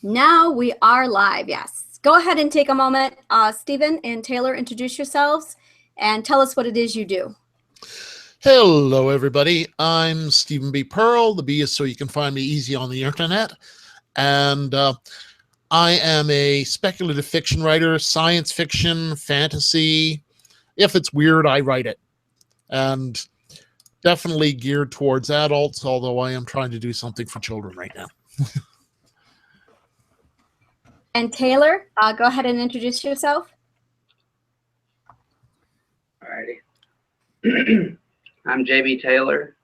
Now we are live, yes. Go ahead and take a moment. Stephen and Taylor, introduce yourselves and tell us what it is you do. Hello, everybody. I'm Stephen B. Pearl. The B is so you can find me easy on the internet. And I am a speculative fiction writer, science fiction, fantasy. If it's weird, I write it. And definitely geared towards adults, although I am trying to do something for children right now. And Taylor, go ahead and introduce yourself. Alrighty. I'm JB Taylor.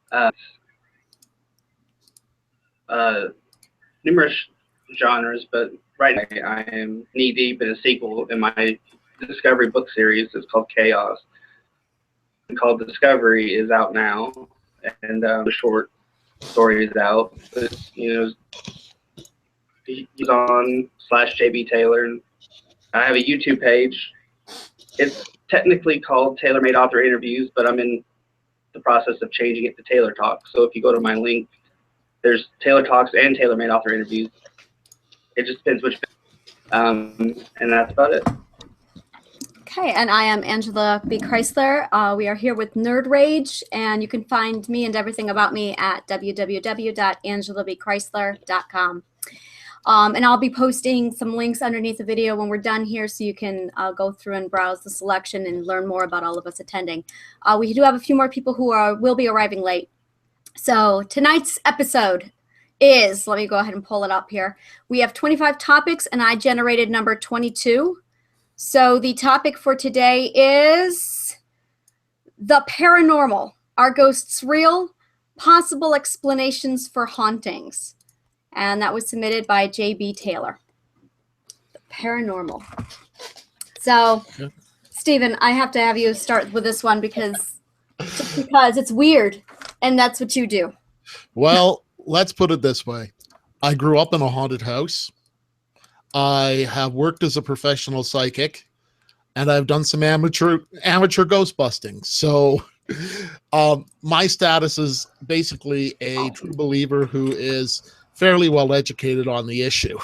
Numerous genres, but right now I am knee deep in a sequel in my Discovery book series. It's called Chaos. It's called Discovery is out now, and the short story is out. But, he's on /JB Taylor. I have a YouTube page. It's technically called Taylor Made Author Interviews, but I'm in the process of changing it to Taylor Talks. So if you go to my link, there's Taylor Talks and Taylor Made Author Interviews. It just depends which. And that's about it. Okay, and I am Angela B. Chrysler. We are here with Nerd Rage, and you can find me and everything about me at www.angelabchrysler.com. And I'll be posting some links underneath the video when we're done here, so you can go through and browse the selection and learn more about all of us attending. We do have a few more people who will be arriving late. So tonight's episode is, let me go ahead and pull it up here. We have 25 topics, and I generated number 22. So the topic for today is the paranormal. Are ghosts real? Possible explanations for hauntings. And that was submitted by J.B. Taylor. The paranormal. So, Stephen, I have to have you start with this one because it's weird, and that's what you do. Well, let's put it this way. I grew up in a haunted house. I have worked as a professional psychic, and I've done some amateur ghost busting. So my status is basically a true believer who is fairly well educated on the issue.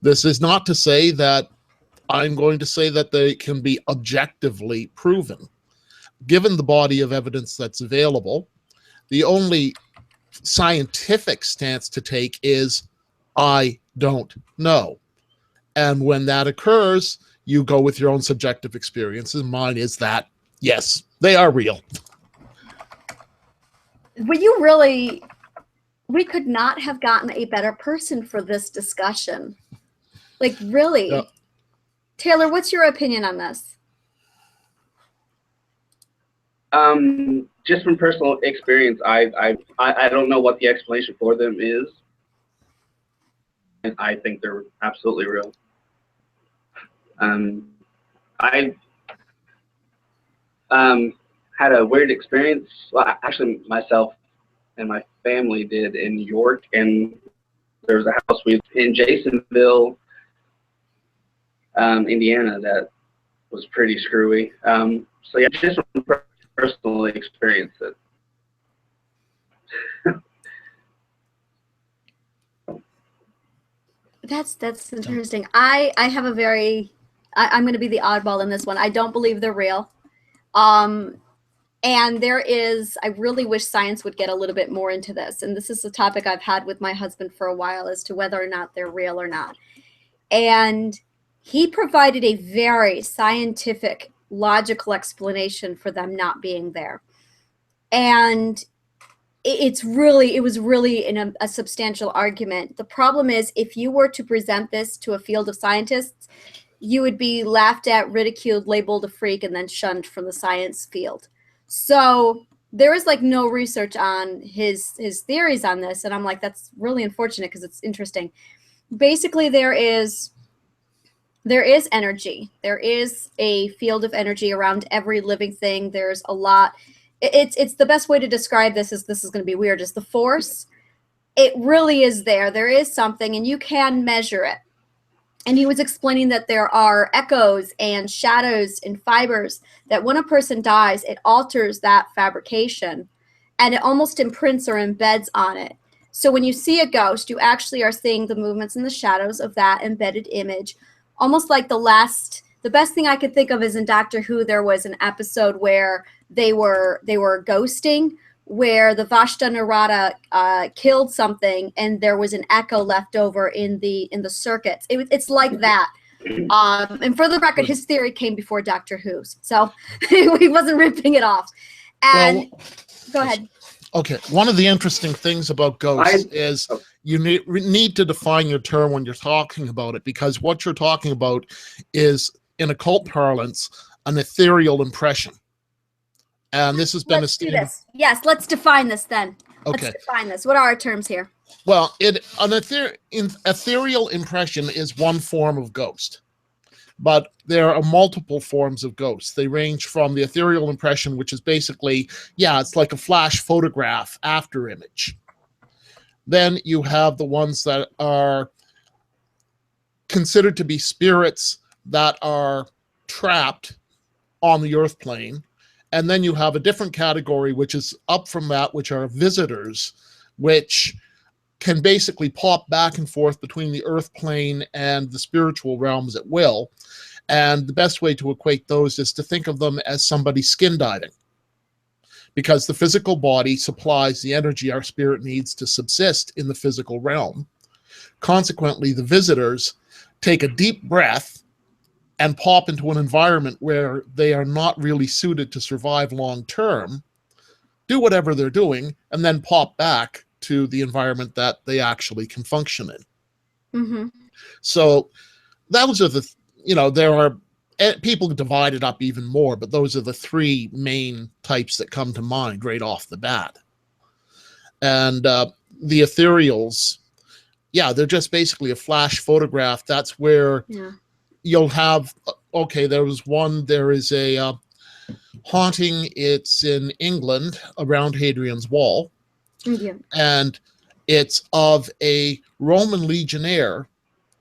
This is not to say that I'm going to say that they can be objectively proven. Given the body of evidence that's available, the only scientific stance to take is, I don't know. And when that occurs, you go with your own subjective experiences. Mine is that, yes, they are real. We could not have gotten a better person for this discussion. Like, really? Yeah. Taylor, what's your opinion on this? Just from personal experience, I don't know what the explanation for them is. And I think they're absolutely real. I had a weird experience. Well, actually, myself and my family did in New York, and there was a house in Jasonville, Indiana, that was pretty screwy. So yeah, just personally experienced it. That's interesting. I have a very, I'm going to be the oddball in this one. I don't believe they're real. And there is, I really wish science would get a little bit more into this. And this is a topic I've had with my husband for a while as to whether or not they're real or not. And he provided a very scientific, logical explanation for them not being there. And it was really in a substantial argument. The problem is, if you were to present this to a field of scientists, you would be laughed at, ridiculed, labeled a freak, and then shunned from the science field. So there is like no research on his theories on this. And I'm like, that's really unfortunate because it's interesting. Basically, there is energy. There is a field of energy around every living thing. There's a lot. It's the best way to describe this is going to be weird, is the force. It really is there. There is something, and you can measure it. And he was explaining that there are echoes and shadows and fibers that when a person dies, it alters that fabrication, and it almost imprints or embeds on it. So when you see a ghost, you actually are seeing the movements and the shadows of that embedded image. Almost like the best thing I could think of is in Doctor Who, there was an episode where they were ghosting, where the Vashta Narada killed something, and there was an echo left over in the circuits. It's like that. And for the record, his theory came before Doctor Who's, so he wasn't ripping it off. And go ahead. Okay, one of the interesting things about ghosts is you need to define your term when you're talking about it, because what you're talking about is, in occult parlance, an ethereal impression. And this has been Let's do this. Yes, let's define this then. Okay. Let's define this. What are our terms here? Well, an ethereal impression is one form of ghost. But there are multiple forms of ghosts. They range from the ethereal impression, which is basically, it's like a flash photograph after image. Then you have the ones that are considered to be spirits that are trapped on the earth plane. And then you have a different category, which is up from that, which are visitors, which can basically pop back and forth between the earth plane and the spiritual realms at will. And the best way to equate those is to think of them as somebody skin diving, because the physical body supplies the energy our spirit needs to subsist in the physical realm. Consequently, the visitors take a deep breath and pop into an environment where they are not really suited to survive long term, do whatever they're doing, and then pop back to the environment that they actually can function in. Mm-hmm. So those are there are people divide it up even more, but those are the three main types that come to mind right off the bat. And the ethereals, they're just basically a flash photograph. That's where you'll have, there is a haunting. It's in England around Hadrian's Wall. Yeah. And it's of a Roman legionnaire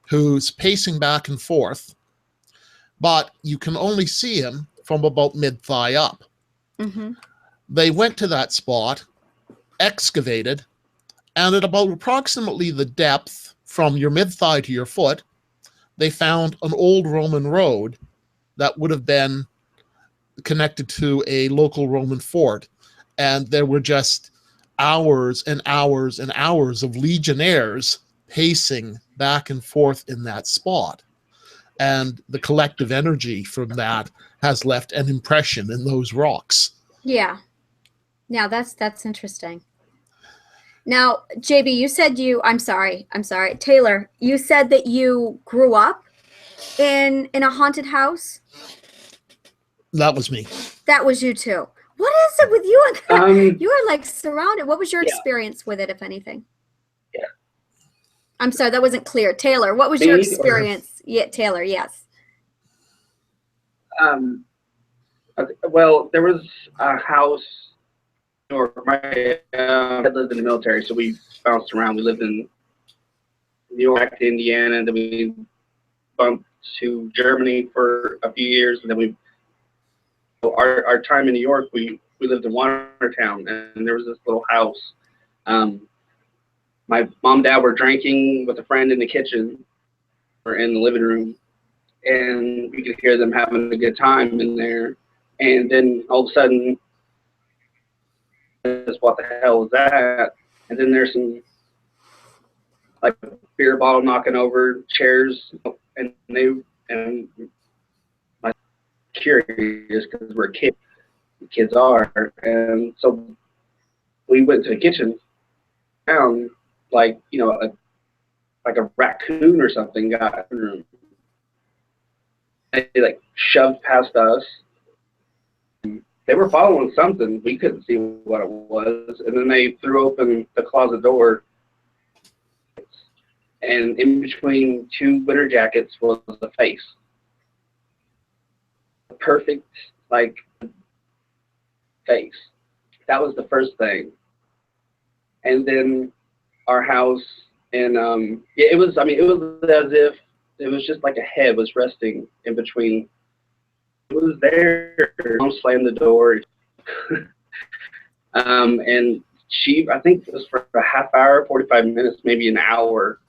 who's pacing back and forth, but you can only see him from about mid-thigh up. Mm-hmm. They went to that spot, excavated, and at about approximately the depth from your mid-thigh to your foot, they found an old Roman road that would have been connected to a local Roman fort. And there were just hours and hours and hours of legionnaires pacing back and forth in that spot. And the collective energy from that has left an impression in those rocks. Yeah. Now that's interesting. Now, JB, you said I'm sorry, Taylor, you said that you grew up in a haunted house? That was me. That was you too. What is it with you and you are like surrounded? What was your experience with it, if anything? Yeah. I'm sorry, that wasn't clear. Taylor, what was your experience? Yeah, Taylor, yes. Well, there was a house, or my dad lived in the military, so we bounced around. We lived in New York to Indiana, and then we bumped to Germany for a few years, and then our time in New York, we lived in Watertown, and there was this little house. My mom and dad were drinking with a friend in the kitchen or in the living room, and we could hear them having a good time in there. And then all of a sudden, what the hell is that? And then there's some like beer bottle knocking over chairs, and my curious because we're kids. Kids are, and so we went to the kitchen, found like a raccoon or something got in the room. They like shoved past us. They were following something. We couldn't see what it was, and then they threw open the closet door, and in between two winter jackets was a face. A perfect face. That was the first thing. And then our house, and it was as if it was just like a head was resting in between. It was there. Mom slammed the door, and I think it was for a half hour, 45 minutes, maybe an hour.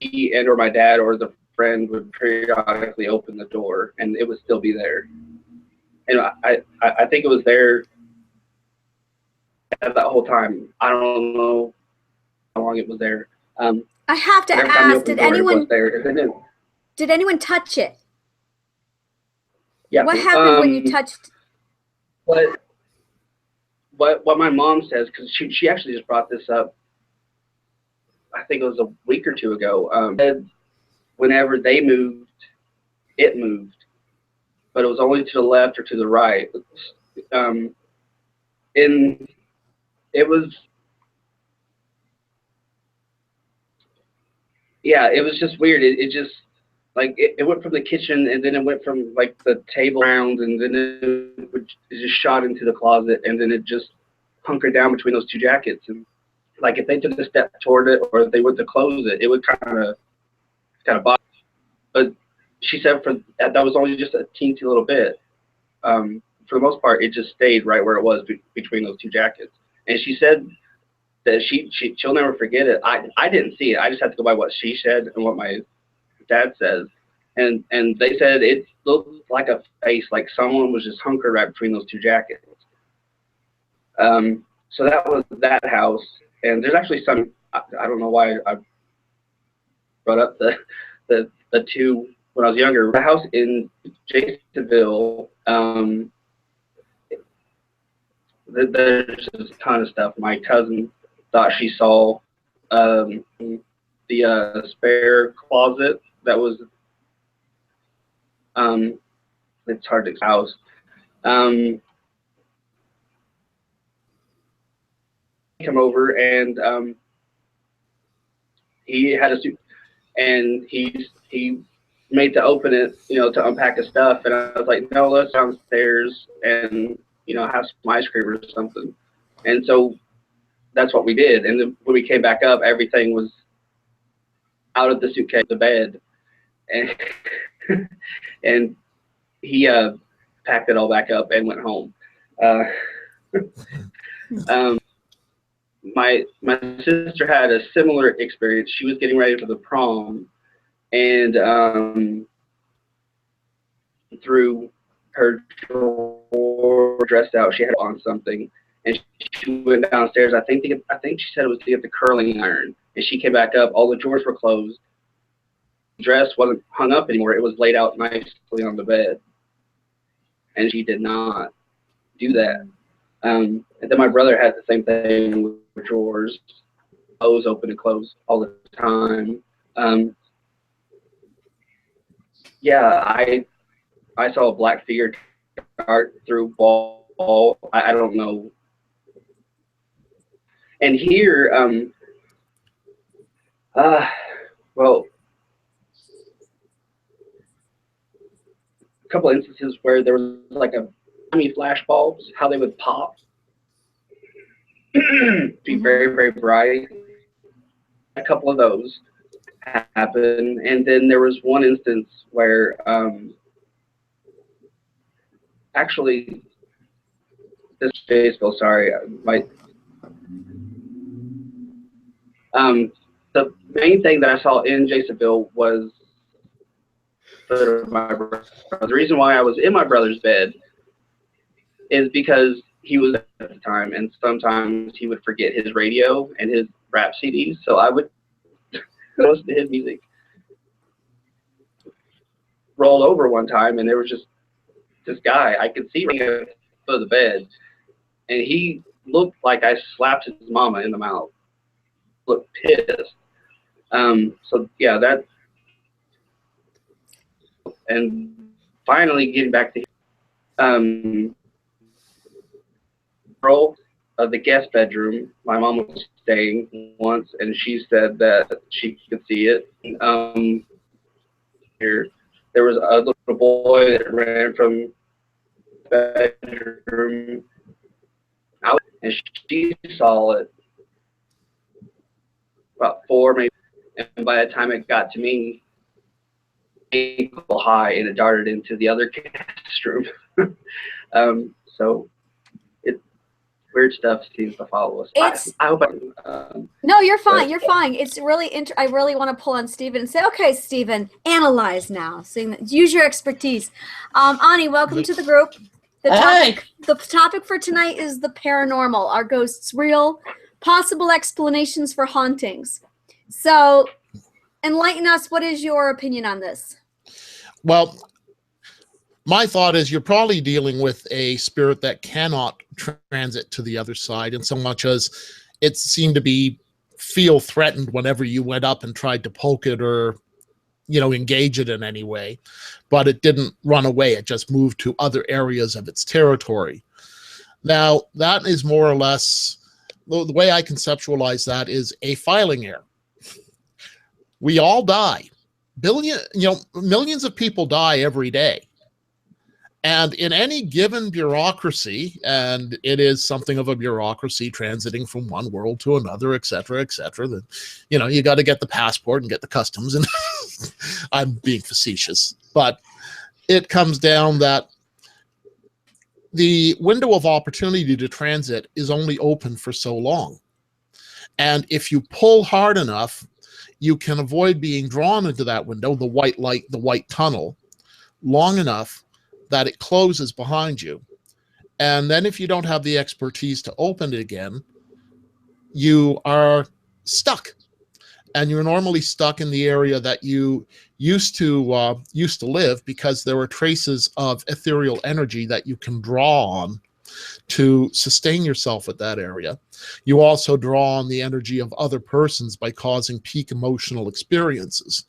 He and or my dad or the friend would periodically open the door, and it would still be there. And I think it was there that whole time. I don't know how long it was there. I have to Every time they ask, opened the door, it was there. did anyone touch it? Yeah. What happened when you touched? What my mom says, because she actually just brought this up, I think it was a week or two ago. Whenever they moved, it moved, but it was only to the left or to the right. And it was, yeah, it was just weird. It just, like, it went from the kitchen, and then it went from, like, the table around, and then it just shot into the closet, and then it just hunkered down between those two jackets. And, like, if they took a step toward it or if they went to close it, it would kind of bother. But she said that was only just a teensy little bit. For the most part, it just stayed right where it was between those two jackets. And she said that she'll never forget it. I didn't see it. I just had to go by what she said and what my dad says. And they said it looked like a face, like someone was just hunkered right between those two jackets. So that was that house. And there's actually some, I don't know why I brought up the two when I was younger. The house in Jasonville, there's just a ton of stuff. My cousin thought she saw the spare closet that was, it's hard to house. Come over, and he had a suit, and he made to open it, to unpack his stuff, and I was like, no, let's downstairs and have some ice cream or something. And so that's what we did. And then when we came back up, everything was out of the suitcase, the bed, and and he packed it all back up and went home. My sister had a similar experience. She was getting ready for the prom, and through her drawer, dressed out, she had on something, and she went downstairs. I think she said it was to get the curling iron, and she came back up. All the drawers were closed. The dress wasn't hung up anymore. It was laid out nicely on the bed, and she did not do that. And then my brother had the same thing with drawers, close, open and close all the time. Yeah, I saw a black figure dart through wall. I don't know. And here, well, a couple instances where there was like flash bulbs, how they would pop, be very, very bright. A couple of those happened, and then there was one instance where actually this Fayetteville, sorry, the main thing that I saw in Jasonville was my brother. The reason why I was in my brother's bed is because he was at the time, and sometimes he would forget his radio and his rap CDs, so I would listen to his music. Rolled over one time, and there was just this guy. I could see him at the foot of the bed, and he looked like I slapped his mama in the mouth. Looked pissed. So yeah, that. And finally getting back to girl of the guest bedroom, my mom was staying once, and she said that she could see it. Here, there was a little boy that ran from the bedroom out, and she saw it about 4 maybe, and by the time it got to me, ankle high, and it darted into the other guest room. So weird stuff seems to follow us. I hope I. No, you're fine. You're fine. It's really I really want to pull on Stephen and say, okay, Stephen, analyze now. Use your expertise. Ani, welcome to the group. The topic for tonight is the paranormal. Are ghosts real? Possible explanations for hauntings. So, enlighten us. What is your opinion on this? Well, my thought is you're probably dealing with a spirit that cannot transit to the other side, in so much as it seemed to feel threatened whenever you went up and tried to poke it or, engage it in any way. But it didn't run away. It just moved to other areas of its territory. Now, that is more or less, the way I conceptualize that is a filing error. We all die. Millions of people die every day. And in any given bureaucracy, and it is something of a bureaucracy transiting from one world to another, et cetera, that, you got to get the passport and get the customs. And I'm being facetious, but it comes down that the window of opportunity to transit is only open for so long. And if you pull hard enough, you can avoid being drawn into that window, the white light, the white tunnel, long enough that it closes behind you. And then if you don't have the expertise to open it again, you are stuck. And you're normally stuck in the area that you used to live, because there were traces of ethereal energy that you can draw on to sustain yourself at that area. You also draw on the energy of other persons by causing peak emotional experiences,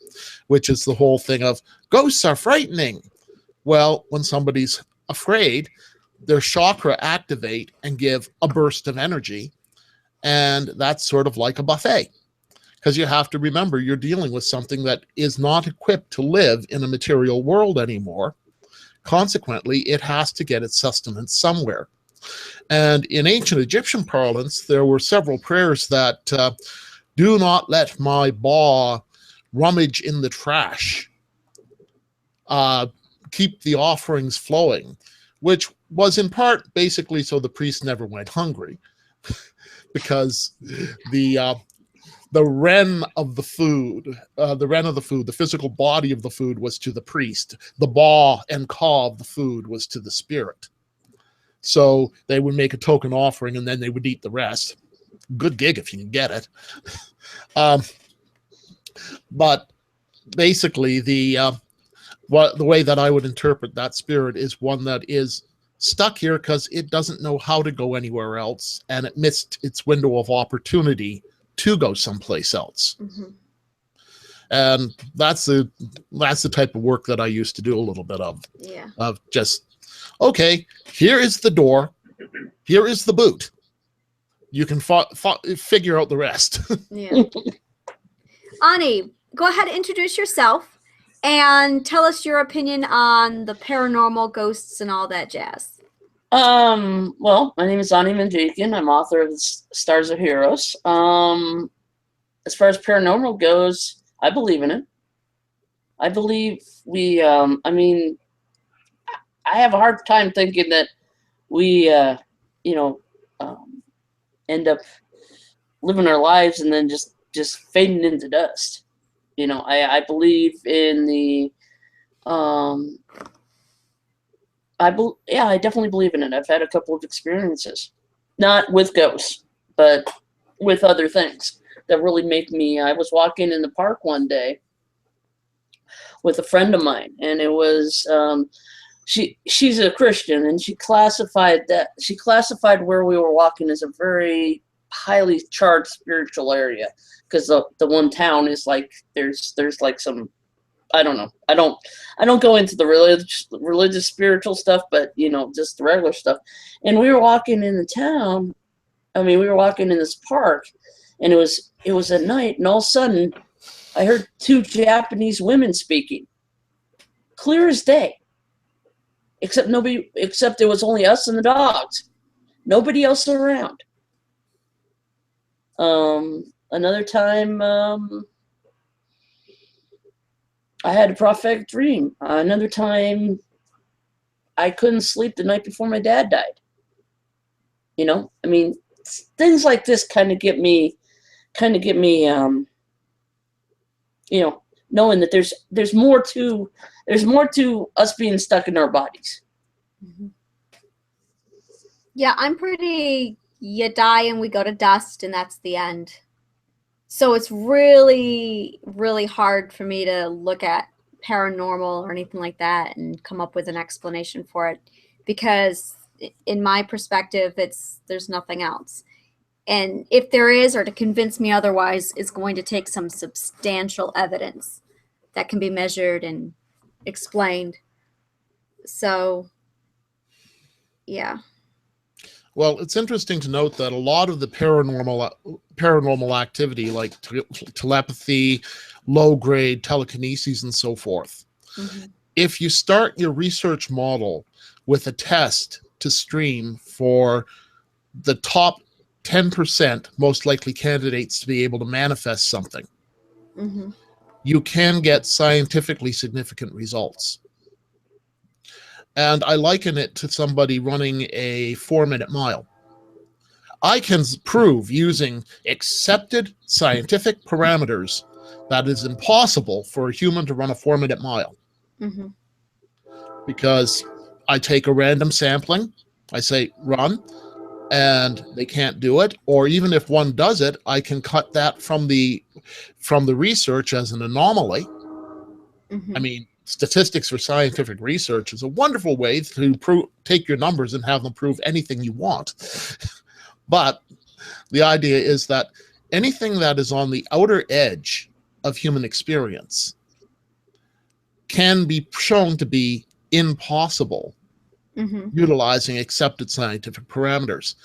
which is the whole thing of ghosts are frightening. Well, when somebody's afraid, their chakra activate and give a burst of energy. And that's sort of like a buffet, because you have to remember you're dealing with something that is not equipped to live in a material world anymore. Consequently, it has to get its sustenance somewhere. And in ancient Egyptian parlance, there were several prayers that do not let my ba rummage in the trash. Keep the offerings flowing, which was in part basically so the priest never went hungry, because the ren of the food, the physical body of the food was to the priest. The ba and ka of the food was to the spirit. So they would make a token offering and then they would eat the rest. Good gig if you can get it. But basically the way that I would interpret that spirit is one that is stuck here because it doesn't know how to go anywhere else, and it missed its window of opportunity to go someplace else. Mm-hmm. And that's the type of work that I used to do a little bit of. Yeah. Of just, okay, here is the door, here is the boot. You can figure out the rest. Yeah. Ani, go ahead and introduce yourself and tell us your opinion on the paranormal, ghosts, and all that jazz. Well, my name is Ani Manjakian. I'm author of Stars of Heroes. As far as paranormal goes, I believe in it. I believe I have a hard time thinking that we, end up living our lives and then just fading into dust. I believe in the, I definitely believe in it. I've had a couple of experiences, not with ghosts, but with other things that really make me. I was walking in the park one day with a friend of mine, and it was she's a Christian, and she classified where we were walking as a very highly charged spiritual area, because the one town is like there's like some, I don't know. I don't go into the religious spiritual stuff, but just the regular stuff. And we were walking in the town. We were walking in this park, and it was at night, and all of a sudden I heard two Japanese women speaking, clear as day. Except it was only us and the dogs. Nobody else around. Another time, I had a prophetic dream. Another time, I couldn't sleep the night before my dad died. You know, I mean, things like this kind of get me, you know, knowing that there's more to us being stuck in our bodies. Mhm. Yeah, I'm pretty, you die and we go to dust and that's the end. So it's really, really hard for me to look at paranormal or anything like that and come up with an explanation for it, because in my perspective, there's nothing else. And if there is, or to convince me otherwise, is going to take some substantial evidence that can be measured and explained. So, yeah. Well, it's interesting to note that a lot of the paranormal activity, like telepathy, low-grade telekinesis, and so forth, Mm-hmm. if you start your research model with a test to stream for the top 10% most likely candidates to be able to manifest something, Mm-hmm. you can get scientifically significant results. And I liken it to somebody running a 4-minute mile. I can prove using accepted scientific parameters that is impossible for a human to run a 4-minute mile. Mm-hmm. Because I take a random sampling, I say run, and they can't do it. Or even if one does it, I can cut that from the research as an anomaly. Mm-hmm. I mean, statistics for scientific research is a wonderful way to take your numbers and have them prove anything you want. But the idea is that anything that is on the outer edge of human experience can be shown to be impossible Mm-hmm. utilizing accepted scientific parameters.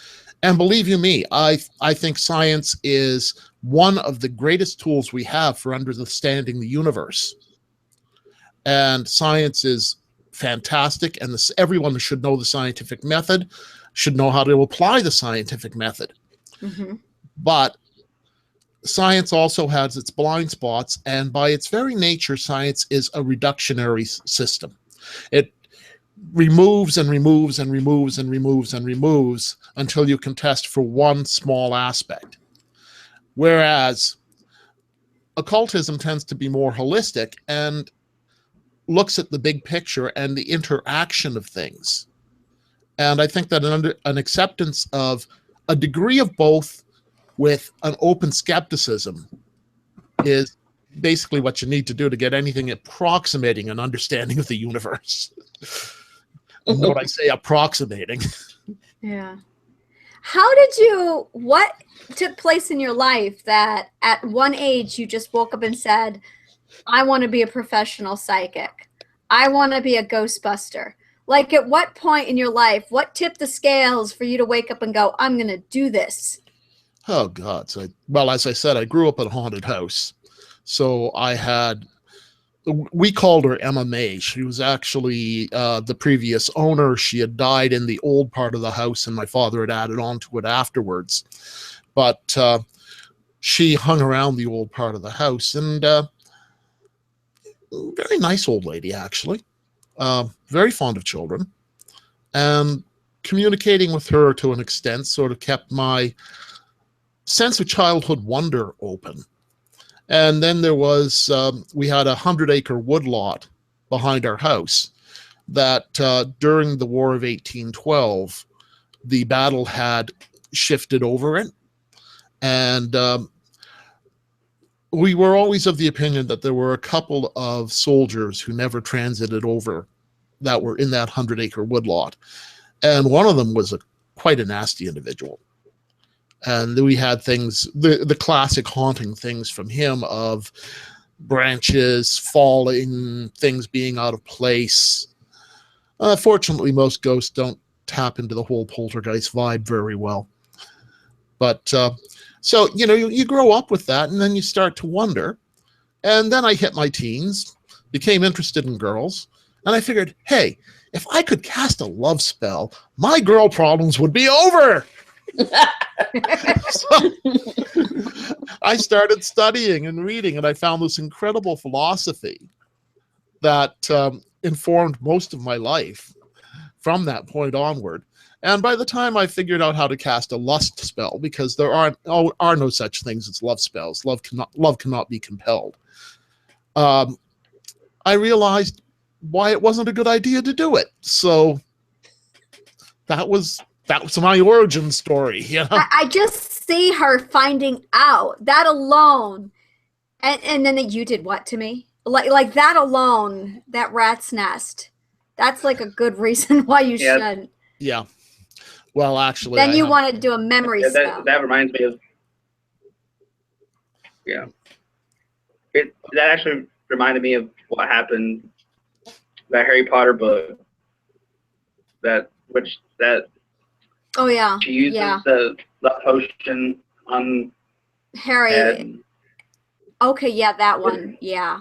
And believe you me, I think science is one of the greatest tools we have for understanding the universe. And science is fantastic, and everyone should know the scientific method, should know how to apply the scientific method. Mm-hmm. But science also has its blind spots, and by its very nature, science is a reductionary system. It removes and removes and removes and removes and removes until you can test for one small aspect. Whereas occultism tends to be more holistic and looks at the big picture and the interaction of things. And I think that an acceptance of a degree of both with an open skepticism is basically what you need to do to get anything approximating an understanding of the universe. Note I say approximating. Yeah. What took place in your life that at one age you just woke up and said, I want to be a professional psychic. I want to be a ghostbuster. Like, at what point in your life, what tipped the scales for you to wake up and go, I'm going to do this? Oh, God. Well, as I said, I grew up in a haunted house. So we called her Emma May. She was actually the previous owner. She had died in the old part of the house, and my father had added on to it afterwards. But she hung around the old part of the house, and very nice old lady, actually. Very fond of children. And communicating with her to an extent sort of kept my sense of childhood wonder open. And then there was, we had a 100-acre woodlot behind our house that during the War of 1812, the battle had shifted over it. And we were always of the opinion that there were a couple of soldiers who never transited over that were in that 100-acre woodlot. And one of them was quite a nasty individual. And we had things, the classic haunting things from him of branches falling, things being out of place. Fortunately, most ghosts don't tap into the whole poltergeist vibe very well. But so, you grow up with that, and then you start to wonder. And then I hit my teens, became interested in girls, and I figured, hey, if I could cast a love spell, my girl problems would be over. So I started studying and reading, and I found this incredible philosophy that informed most of my life from that point onward. And by the time I figured out how to cast a lust spell, because there are no such things as love spells, love cannot be compelled, I realized why it wasn't a good idea to do it. So that was my origin story. You know? I just see her finding out that alone, and then you did what to me? Like that alone, that rat's nest. That's like a good reason why you shouldn't. Yeah. Well, actually, then you want to do a memory spell. That reminds me of. Yeah. That actually reminded me of what happened. That Harry Potter book. Oh yeah. She uses the potion on Harry. Ed. Okay, yeah, that one. Yeah.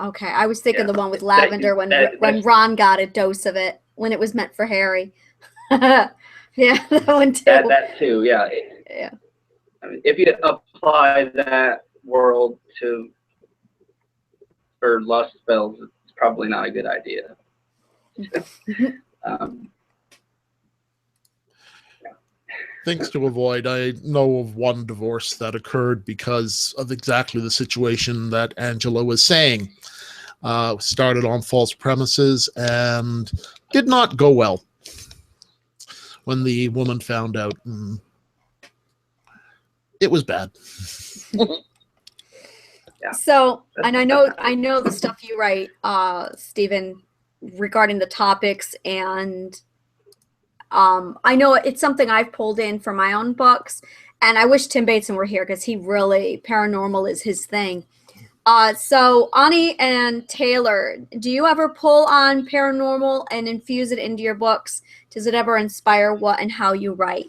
Okay, I was thinking the one with lavender when Ron got a dose of it when it was meant for Harry. Yeah, that one too. That too, yeah. Yeah. I mean, if you apply that world for lust spells, it's probably not a good idea. Things to avoid. I know of one divorce that occurred because of exactly the situation that Angela was saying. Started on false premises and did not go well. When the woman found out, it was bad. Yeah. So, and I know the stuff you write, Stephen, regarding the topics, and I know it's something I've pulled in for my own books, and I wish Tim Bateson were here because he really, paranormal is his thing. So Ani and Taylor, do you ever pull on paranormal and infuse it into your books? Does it ever inspire what and how you write?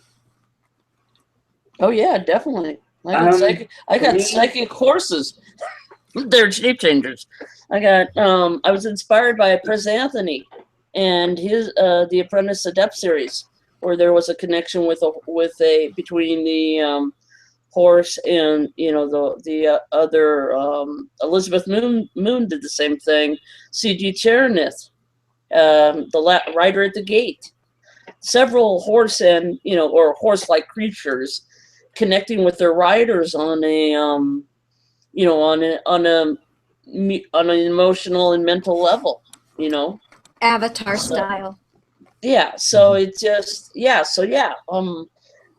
Oh yeah, definitely. I got psychic horses. They're shape changers. I was inspired by Prince Anthony and his The Apprentice Adept series, where there was a connection between the horse and the other Elizabeth Moon did the same thing. C.G. Chernoff, the rider at the gate, several horse and or horse-like creatures connecting with their riders on an emotional and mental level, Avatar style. Yeah. So it just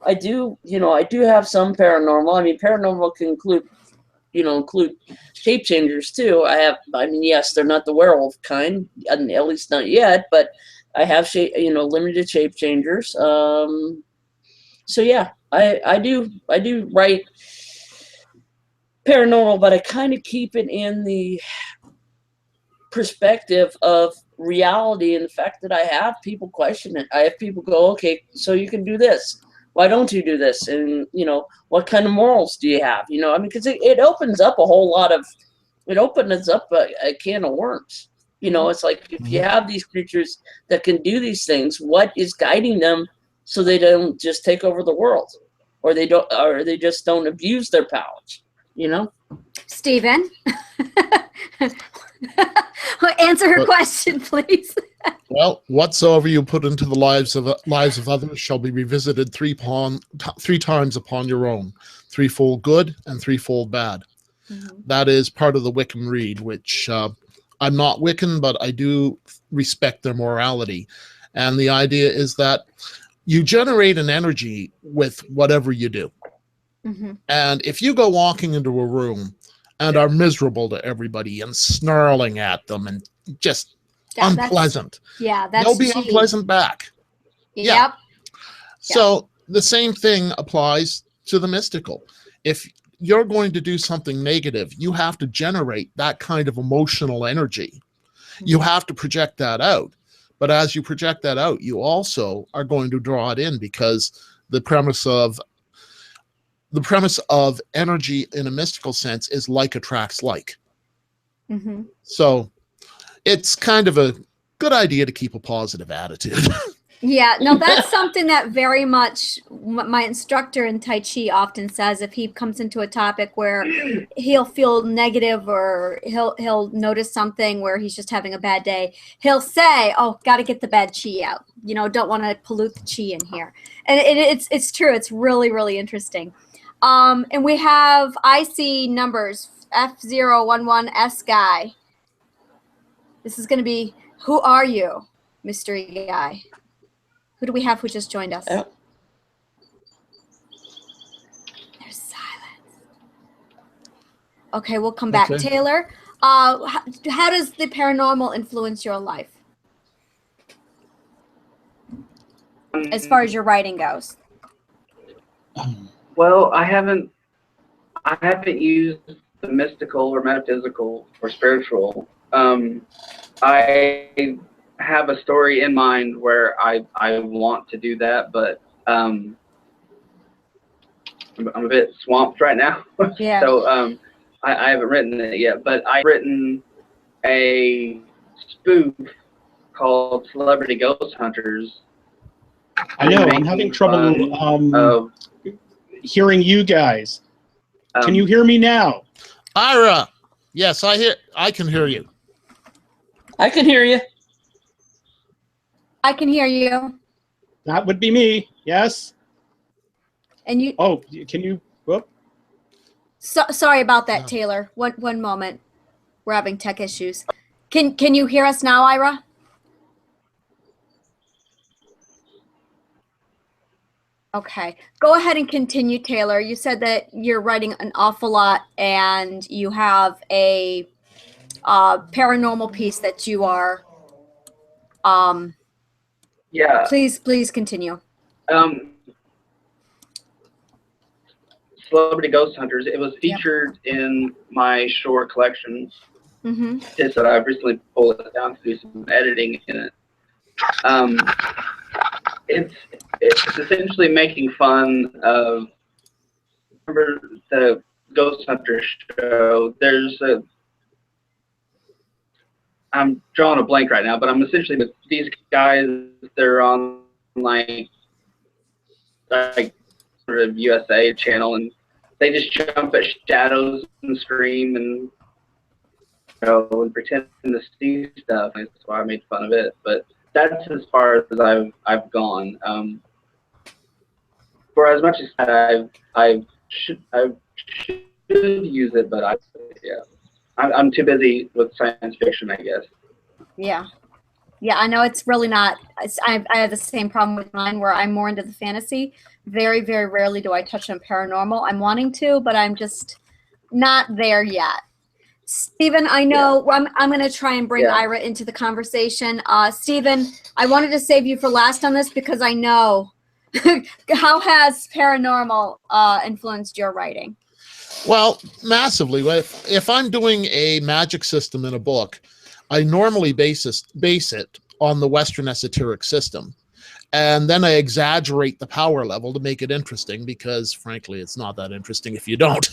I do have some paranormal. I mean, paranormal can include shape changers too. Yes, they're not the werewolf kind, at least not yet, but I have limited shape changers. So yeah, I do write paranormal, but I kind of keep it in the perspective of reality and the fact that I have people question it. I have people go, okay, so you can do this. Why don't you do this? And, what kind of morals do you have? Because it opens up a can of worms. It's like, if you have these creatures that can do these things, what is guiding them so they don't just take over the world, or they just don't abuse their powers, Stephen, answer her question, please. Well, whatsoever you put into the lives of others shall be revisited three times upon your own, threefold good and threefold bad. Mm-hmm. That is part of the Wiccan Rede, which I'm not Wiccan, but I do respect their morality. And the idea is that you generate an energy with whatever you do. Mm-hmm. And if you go walking into a room and are miserable to everybody and snarling at them and just unpleasant, they'll be unpleasant back. Yep. Yeah. So the same thing applies to the mystical. If you're going to do something negative, you have to generate that kind of emotional energy. Mm-hmm. You have to project that out. But as you project that out, you also are going to draw it in, because the premise of energy in a mystical sense is like attracts like. Mm-hmm. So it's kind of a good idea to keep a positive attitude. Yeah, no, that's something that very much my instructor in Tai Chi often says. If he comes into a topic where he'll feel negative or he'll notice something where he's just having a bad day, he'll say, "Oh, got to get the bad chi out. You know, don't want to pollute the chi in here." And it's true. It's really, really interesting. And we have IC numbers F011S guy. This is going to be, who are you, mystery guy? Who do we have who just joined us? Oh. There's silence. Okay, we'll come back. Okay. Taylor, how does the paranormal influence your life as far as your writing goes? Well, I haven't used the mystical or metaphysical or spiritual. I have a story in mind where I want to do that, but I'm a bit swamped right now. Yeah. So I haven't written it yet, but I've written a spoof called Celebrity Ghost Hunters. I know, I'm making having fun trouble of, hearing you guys. Can you hear me now? Ira, yes, I can hear you. I can hear you. I can hear you. That would be me, yes? And you. Oh, can you, whoop. Sorry about that, No. Taylor. One moment. We're having tech issues. Can you hear us now, Ira? Okay. Go ahead and continue, Taylor. You said that you're writing an awful lot and you have a paranormal piece that you are yeah. Please continue. Celebrity Ghost Hunters. It was featured in my short collection. Mm-hmm. Just that I've recently pulled it down to do some editing in it. It's essentially making fun of, remember the Ghost Hunter show? I'm drawing a blank right now, but I'm essentially with these guys. They're on like sort of USA channel, and they just jump at shadows and scream and and pretend to see stuff. That's why I made fun of it. But that's as far as I've gone. For as much as I should use it, but I'm too busy with science fiction, I guess. Yeah. Yeah, I know it's really not. I have the same problem with mine where I'm more into the fantasy. Very, very rarely do I touch on paranormal. I'm wanting to, but I'm just not there yet. Stephen, I know I'm going to try and bring Ira into the conversation. Stephen, I wanted to save you for last on this because I know how has paranormal influenced your writing? Well, massively. If I'm doing a magic system in a book, I normally base it on the Western esoteric system. And then I exaggerate the power level to make it interesting because, frankly, it's not that interesting if you don't.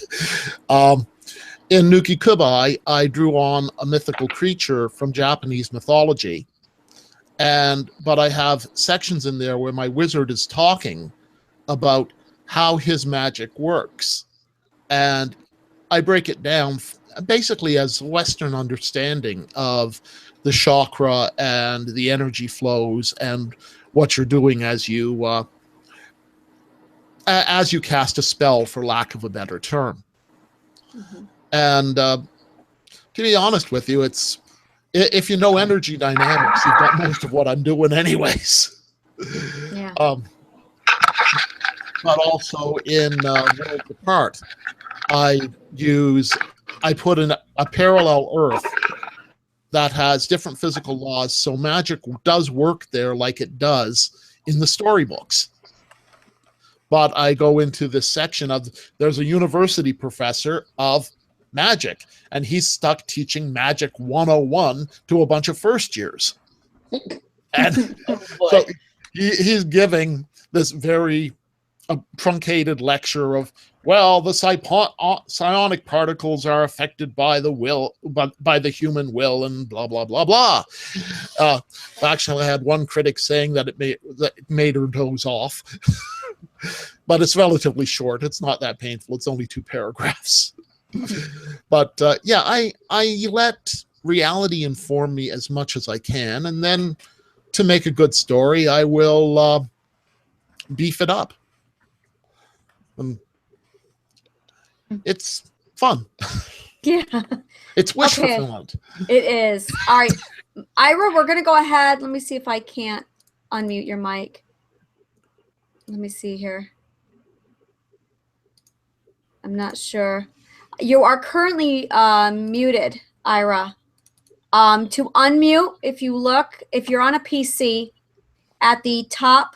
In Nuki Kuba, I drew on a mythical creature from Japanese mythology. But I have sections in there where my wizard is talking about how his magic works. And I break it down basically as Western understanding of the chakra and the energy flows and what you're doing as you cast a spell, for lack of a better term. Mm-hmm. And to be honest with you, it's if you know energy dynamics, you've got most of what I'm doing anyways. Yeah. But also in World Apart, I put in a parallel Earth that has different physical laws, so magic does work there like it does in the storybooks. But I go into this section of, there's a university professor of magic, and he's stuck teaching Magic 101 to a bunch of first years. And so he's giving this very a truncated lecture of, well, the psionic particles are affected by the will, by the human will, and blah blah blah blah. Actually, I had one critic saying that it made her doze off, but it's relatively short. It's not that painful. It's only 2 paragraphs. But yeah, I let reality inform me as much as I can, and then to make a good story, I will beef it up. It's fun. Yeah. It's wish Okay. fulfillment. It is. All right. Ira, we're going to go ahead. Let me see if I can't unmute your mic. Let me see here. I'm not sure. You are currently muted, Ira. To unmute, if you're on a PC, at the top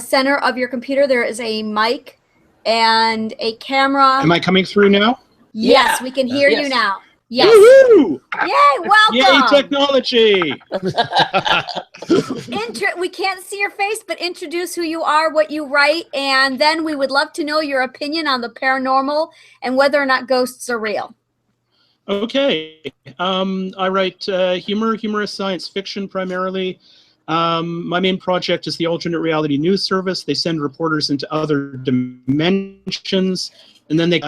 center of your computer, there is a mic and a camera. Am I coming through now? Yes, Yeah. we can hear you Yes. now. Yes. Woohoo! Yay, welcome. Yay, technology! We can't see your face, but introduce who you are, what you write, and then we would love to know your opinion on the paranormal and whether or not ghosts are real. Okay. I write humorous science fiction primarily. My main project is the alternate reality news service. They send reporters into other dimensions, and then they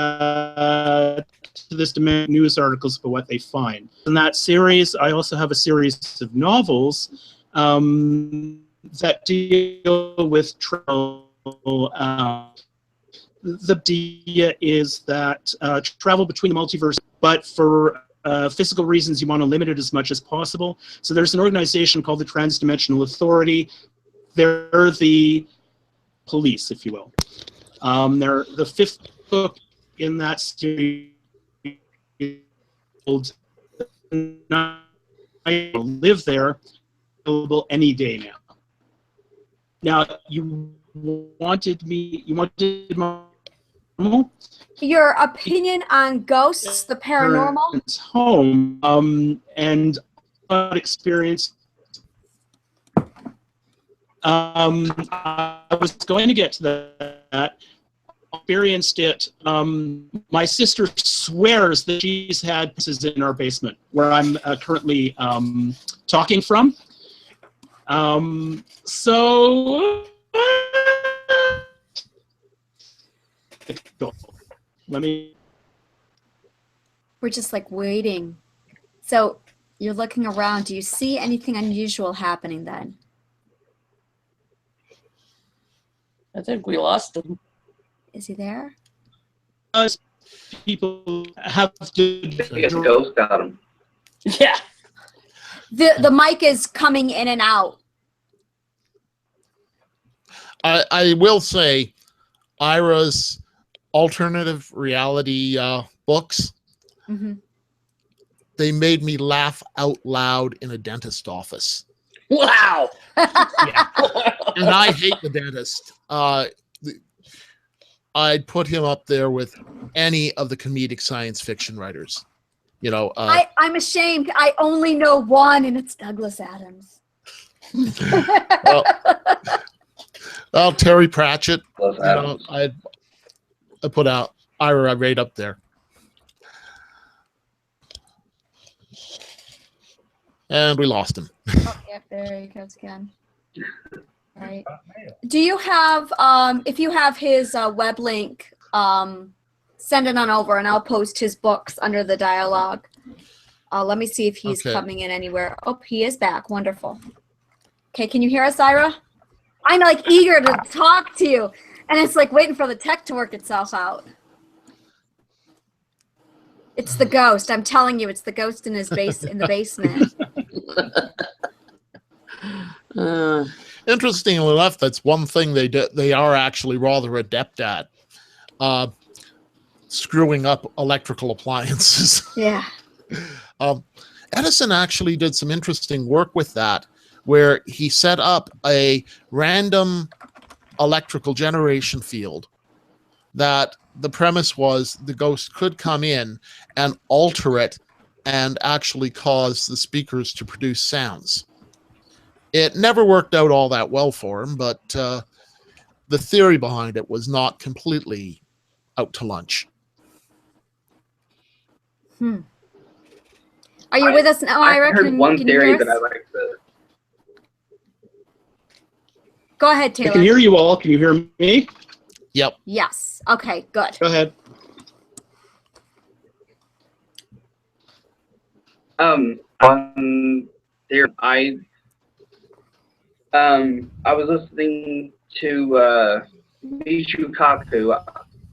to this dimension news articles about what they find. In that series, I also have a series of novels that deal with travel. The idea is that travel between the multiverse, but for physical reasons, you want to limit it as much as possible. So there's an organization called the Transdimensional Authority. They're the police, if you will. They're the 5th book in that series. I live there, available any day now. Now, you wanted my Your opinion on ghosts, the paranormal? It's home, and experience. I was going to get to that. Experienced it. My sister swears that she's had places in our basement where I'm currently talking from. So let me. We're just like waiting. So you're looking around. Do you see anything unusual happening then? I think we lost him. Is he there? People have to. I guess ghost got him. Yeah. The mic is coming in and out. I will say, Ira's alternative reality books, they made me laugh out loud in a dentist office. Wow. Yeah. And I hate the dentist. I'd put him up there with any of the comedic science fiction writers. You know, I'm ashamed. I only know one, and it's Douglas Adams. well, Terry Pratchett. Love You know, I put out Ira right up there. And we lost him. Oh, yeah, there he goes again. Right. Do you have, if you have his web link, send it on over and I'll post his books under the dialogue. Let me see if he's coming in anywhere. Oh, he is back. Wonderful. Okay, can you hear us, Ira? I'm like eager to talk to you. And it's like waiting for the tech to work itself out. It's the ghost. I'm telling you, it's the ghost in his in the basement. Interestingly enough, that's one thing they are actually rather adept at, screwing up electrical appliances. Yeah. Edison actually did some interesting work with that, where he set up a random electrical generation field that the premise was the ghost could come in and alter it and actually cause the speakers to produce sounds. It never worked out all that well for him, but the theory behind it was not completely out to lunch. Are you with us now, I Ira? heard one can you theory hear that I us? like to. Go ahead, I Taylor. can hear you all. Can you hear me? Yep. Yes. Okay, good. Go ahead. On there, I was listening to Michio Kaku.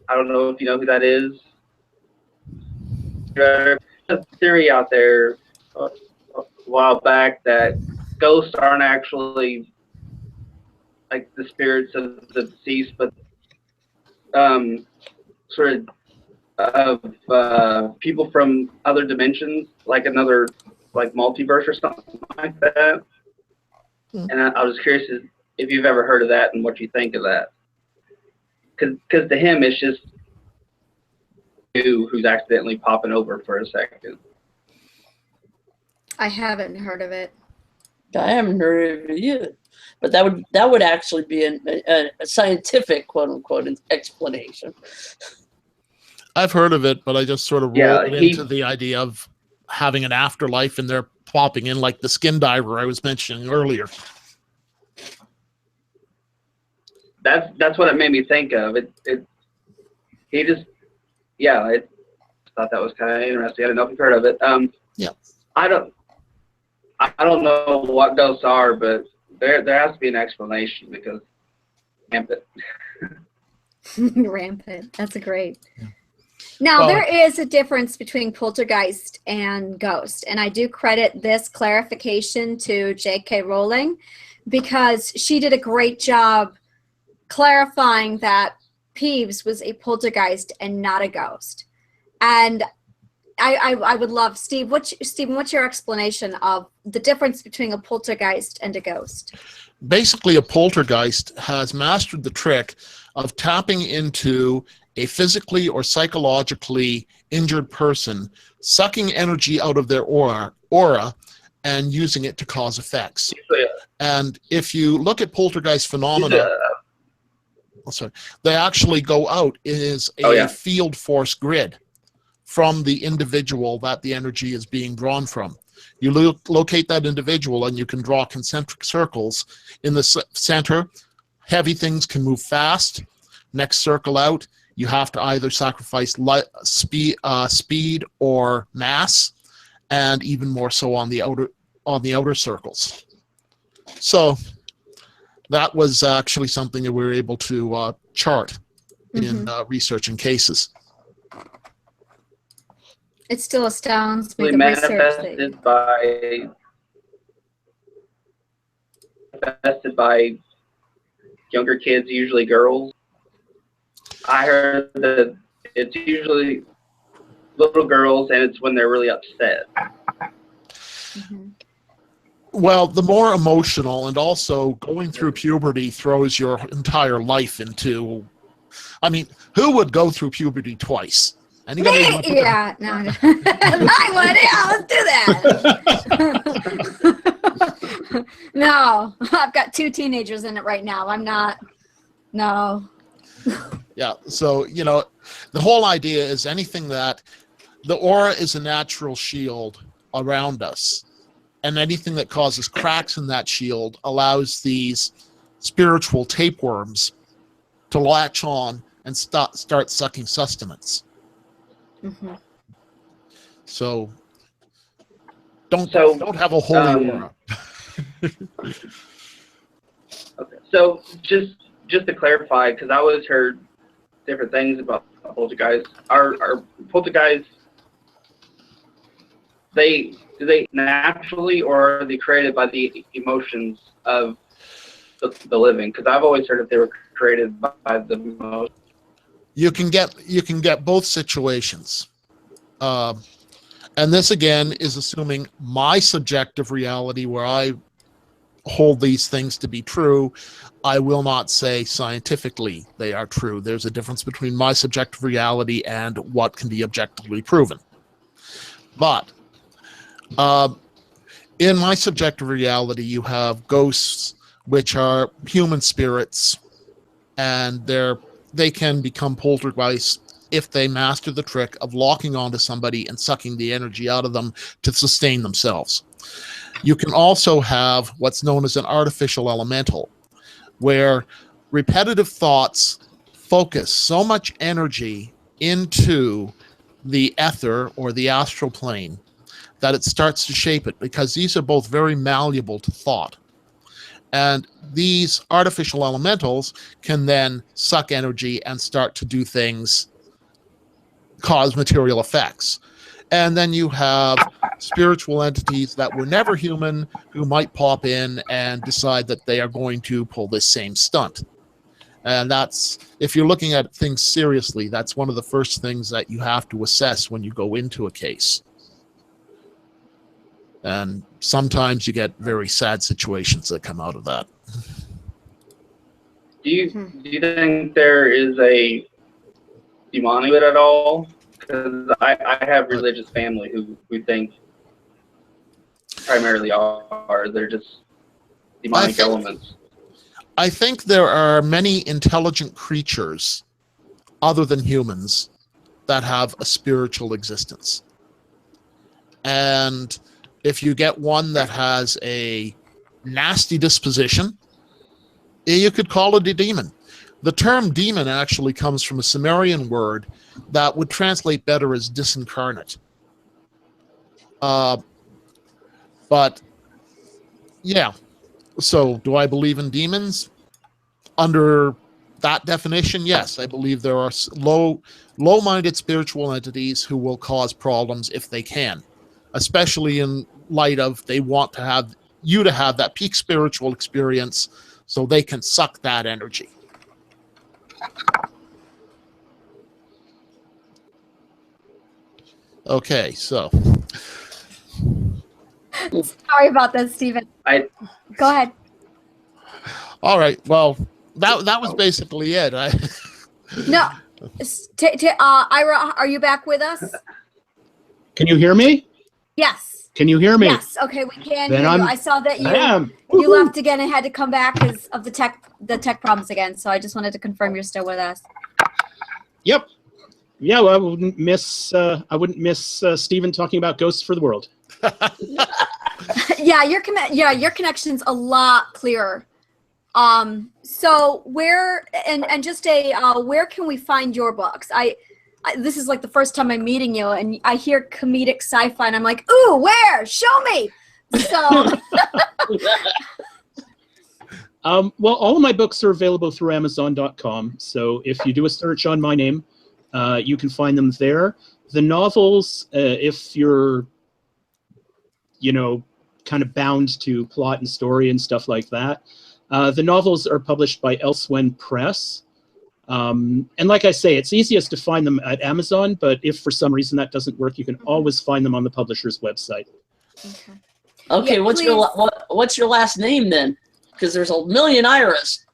I don't know if you know who that is. There's a theory out there a while back that ghosts aren't actually like the spirits of the deceased, but sort of people from other dimensions, like another like multiverse or something like that. And I was curious if you've ever heard of that and what you think of that. Because to him, it's just you who's accidentally popping over for a second. I haven't heard of it. I haven't heard of it either. But that would actually be a scientific quote unquote explanation. I've heard of it, but I just sort of Yeah, rolled it into the idea of having an afterlife and they're popping in like the skin diver I was mentioning earlier. That's what it made me think of. He just, yeah, I thought that was kind of interesting. I didn't know if you've heard of it. Yeah. I don't know what ghosts are, but there has to be an explanation because rampant. Rampant. That's a great. Yeah. Now, there is a difference between poltergeist and ghost, and I do credit this clarification to J.K. Rowling because she did a great job clarifying that Peeves was a poltergeist and not a ghost. And I would love, Stephen, what's your explanation of the difference between a poltergeist and a ghost? Basically, a poltergeist has mastered the trick of tapping into a physically or psychologically injured person, sucking energy out of their aura and using it to cause effects. Yeah. And if you look at poltergeist phenomena, they actually go out is a field force grid from the individual that the energy is being drawn from. You locate that individual and you can draw concentric circles in the center. Heavy things can move fast. Next circle out, you have to either sacrifice speed or mass, and even more so on the outer circles. So that was actually something that we were able to chart in researching cases. It still astounds me. Manifested by younger kids, usually girls. I heard that it's usually little girls, and it's when they're really upset. Well, the more emotional, and also going through puberty throws your entire life into. I mean, who would go through puberty twice? Anybody? Yeah, no. I would. Yeah, let's do that. No, I've got 2 teenagers in it right now. I'm not. No. Yeah, so, the whole idea is anything that the aura is a natural shield around us, and anything that causes cracks in that shield allows these spiritual tapeworms to latch on and start sucking sustenance. So don't have a holy aura. Okay. So just to clarify, because I always heard different things about poltergeists. Are poltergeists, do they naturally, or are they created by the emotions of the living? Because I've always heard that they were created by the emotions. You can get both situations. And this again is assuming my subjective reality where I hold these things to be true. I will not say scientifically they are true. There's a difference between my subjective reality and what can be objectively proven. But in my subjective reality, you have ghosts, which are human spirits, and they can become poltergeists if they master the trick of locking onto somebody and sucking the energy out of them to sustain themselves. You can also have what's known as an artificial elemental, where repetitive thoughts focus so much energy into the ether or the astral plane that it starts to shape it, because these are both very malleable to thought. And these artificial elementals can then suck energy and start to do things, cause material effects. And then you have spiritual entities that were never human who might pop in and decide that they are going to pull this same stunt. And that's, if you're looking at things seriously, that's one of the first things that you have to assess when you go into a case. And sometimes you get very sad situations that come out of that. Do you think there is a demonic at all? Because I have religious family who think primarily they're just demonic elements. I think there are many intelligent creatures other than humans that have a spiritual existence. And if you get one that has a nasty disposition, you could call it a demon. The term demon actually comes from a Sumerian word that would translate better as disincarnate. But yeah, so do I believe in demons? Under that definition, yes, I believe there are low-minded spiritual entities who will cause problems if they can, especially in light of they want to have you to have that peak spiritual experience so they can suck that energy. Okay, so. Sorry about that, Stephen. Go ahead. All right, well, that was basically it. No, Ira, are you back with us? Can you hear me? Yes. Can you hear me? Yes. Okay, we can Then hear you. I'm- I saw that Bam. you Woohoo. left again and had to come back because of the tech problems again. So I just wanted to confirm you're still with us. Yep. Yeah, well, I wouldn't miss Stephen talking about ghosts for the world. Yeah, your connection's a lot clearer. So where where can we find your books? I this is like the first time I'm meeting you, and I hear comedic sci-fi, and I'm like, ooh, where? Show me. So. Well, all of my books are available through Amazon.com. So if you do a search on my name, you can find them there. The novels, if you're, kind of bound to plot and story and stuff like that, the novels are published by Elsewhen Press. And like I say, it's easiest to find them at Amazon, but if for some reason that doesn't work, you can always find them on the publisher's website. Okay, Yeah, what's your last name then? Because there's a million Iras.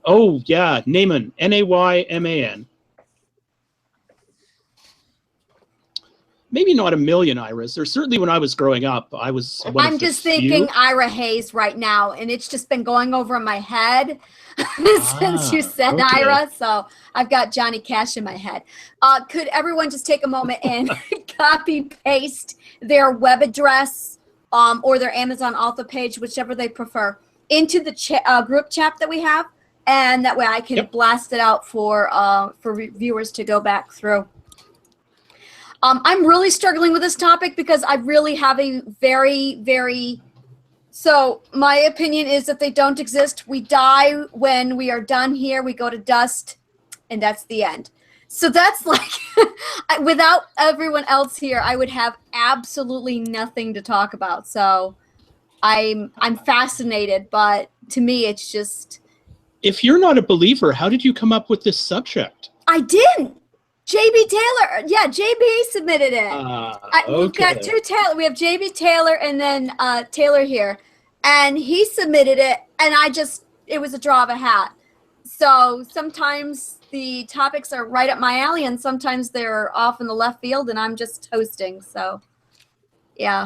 Oh, yeah, Nayman, Nayman. Maybe not a million Iras. There's certainly, when I was growing up, I was one I'm of the just few. thinking Ira Hayes right now, and it's just been going over in my head since you said okay. Ira. So I've got Johnny Cash in my head. Could everyone just take a moment and copy paste their web address or their Amazon author page, whichever they prefer, into the group chat that we have, and that way I can blast it out for viewers to go back through. I'm really struggling with this topic because I really have a so my opinion is that they don't exist. We die when we are done here. We go to dust, and that's the end. So that's like, without everyone else here, I would have absolutely nothing to talk about. So I'm fascinated, but to me, it's just. If you're not a believer, how did you come up with this subject? I didn't. JB Taylor, yeah, JB submitted it. We've got two Taylor. We have JB Taylor and then Taylor here, and he submitted it, and it was a draw of a hat. So sometimes the topics are right up my alley, and sometimes they're off in the left field, and I'm just hosting. So, yeah.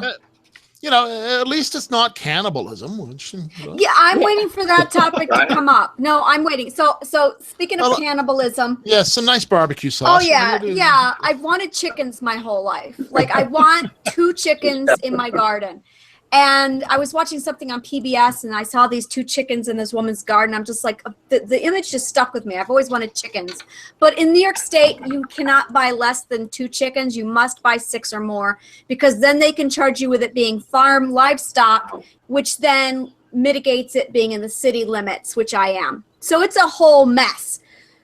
You know, at least it's not cannibalism. Which, Yeah, I'm waiting for that topic to come up. No, I'm waiting. So speaking of cannibalism. Yeah, some nice barbecue sauce. Oh yeah. I've wanted chickens my whole life. Like I want 2 chickens in my garden. And I was watching something on PBS and I saw these 2 chickens in this woman's garden. I'm just like, the image just stuck with me. I've always wanted chickens. But in New York State, you cannot buy less than 2 chickens. You must buy 6 or more because then they can charge you with it being farm livestock, which then mitigates it being in the city limits, which I am. So it's a whole mess.